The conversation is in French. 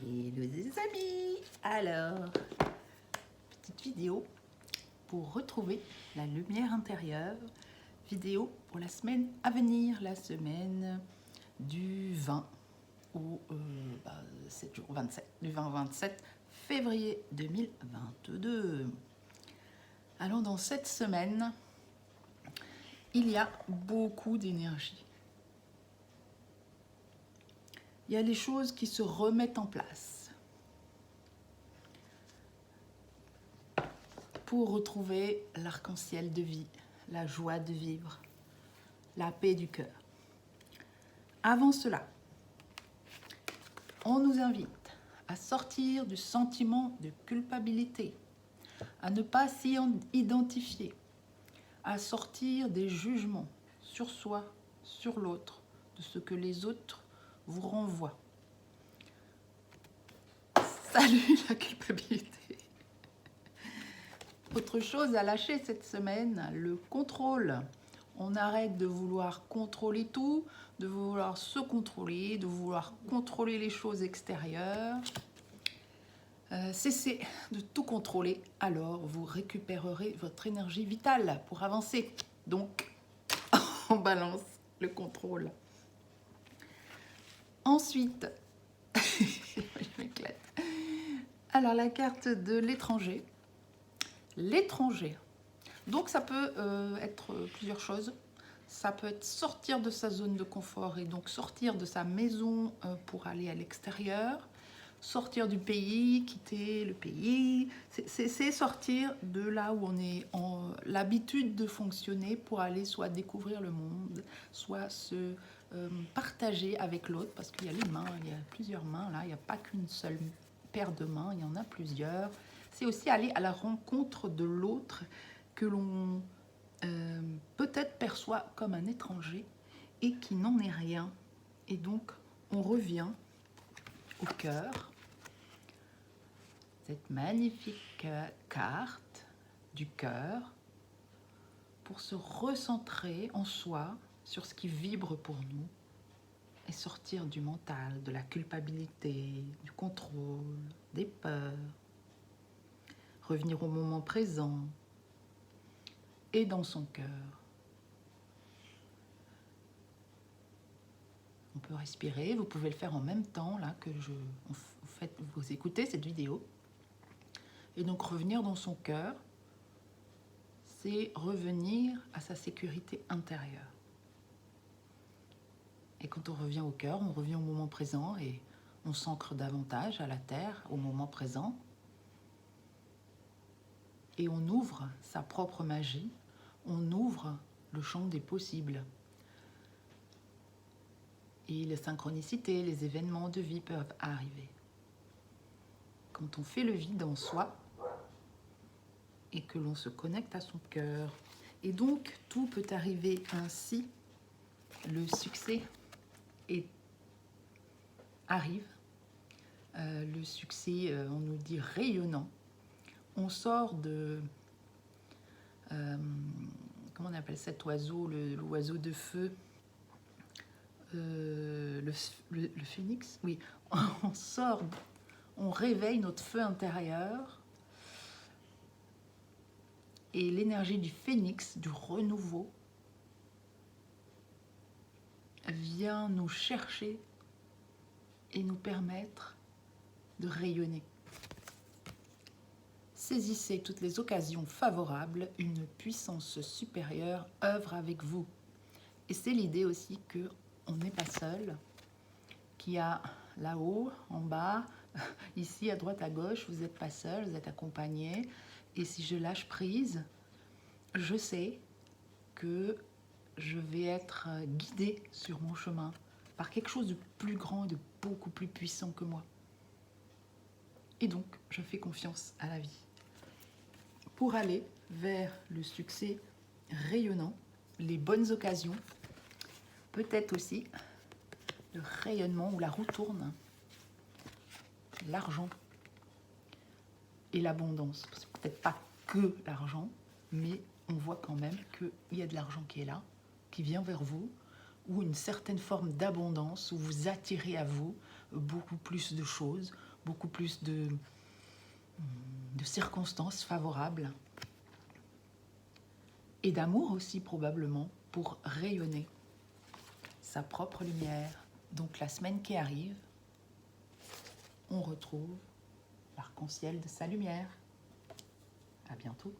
Hello les amis. Alors, petite vidéo pour retrouver la lumière intérieure. Vidéo pour la semaine à venir, la semaine du 20 au 7 jours 27, du 20 au 27 février 2022. Alors dans cette semaine, il y a beaucoup d'énergie. Il y a les choses qui se remettent en place pour retrouver l'arc-en-ciel de vie, la joie de vivre, la paix du cœur. Avant cela, on nous invite à sortir du sentiment de culpabilité, à ne pas s'y identifier, à sortir des jugements sur soi, sur l'autre, de ce que les autres vous renvoie. Salut la culpabilité. Autre chose à lâcher cette semaine, le contrôle. On arrête de vouloir contrôler tout, de vouloir se contrôler, de vouloir contrôler les choses extérieures. Cessez de tout contrôler, alors vous récupérerez votre énergie vitale pour avancer. Donc, on balance le contrôle. Ensuite, je m'éclate. Alors, la carte de l'étranger. L'étranger. Donc, ça peut être plusieurs choses. Ça peut être sortir de sa zone de confort et donc sortir de sa maison pour aller à l'extérieur. Sortir du pays, quitter le pays. C'est sortir de là où on est en l'habitude de fonctionner pour aller soit découvrir le monde, soit se partager avec l'autre, parce qu'il y a les mains, il y a plusieurs mains là, il n'y a pas qu'une seule paire de mains, il y en a plusieurs. C'est aussi aller à la rencontre de l'autre que l'on peut-être perçoit comme un étranger et qui n'en est rien. Et donc, on revient au cœur, cette magnifique carte du cœur, pour se recentrer en soi, sur ce qui vibre pour nous, et sortir du mental, de la culpabilité, du contrôle, des peurs, revenir au moment présent et dans son cœur. On peut respirer, vous pouvez le faire en même temps là que vous écoutez cette vidéo. Et donc revenir dans son cœur, c'est revenir à sa sécurité intérieure. Et quand on revient au cœur, on revient au moment présent et on s'ancre davantage à la terre, au moment présent. Et on ouvre sa propre magie, on ouvre le champ des possibles. Et les synchronicités, les événements de vie peuvent arriver. Quand on fait le vide en soi et que l'on se connecte à son cœur, et donc tout peut arriver ainsi, le succès arrive, le succès, on nous dit rayonnant, on sort de, comment on appelle cet oiseau, l'oiseau de feu, le phénix, oui, on sort, on réveille notre feu intérieur et l'énergie du phénix, du renouveau, vient nous chercher et nous permettre de rayonner. Saisissez toutes les occasions favorables, une puissance supérieure œuvre avec vous. Et c'est l'idée aussi qu'on n'est pas seul, qu'il y a là-haut, en bas, ici, à droite, à gauche, vous n'êtes pas seul, vous êtes accompagné. Et si je lâche prise, je sais que je vais être guidée sur mon chemin par quelque chose de plus grand, de beaucoup plus puissant que moi. Et donc, je fais confiance à la vie pour aller vers le succès rayonnant, les bonnes occasions, peut-être aussi le rayonnement où la roue tourne, l'argent et l'abondance. C'est peut-être pas que l'argent, mais on voit quand même qu'il y a de l'argent qui est là, qui vient vers vous, ou une certaine forme d'abondance, où vous attirez à vous beaucoup plus de choses, beaucoup plus de circonstances favorables et d'amour aussi probablement pour rayonner sa propre lumière. Donc la semaine qui arrive, on retrouve l'arc-en-ciel de sa lumière. À bientôt.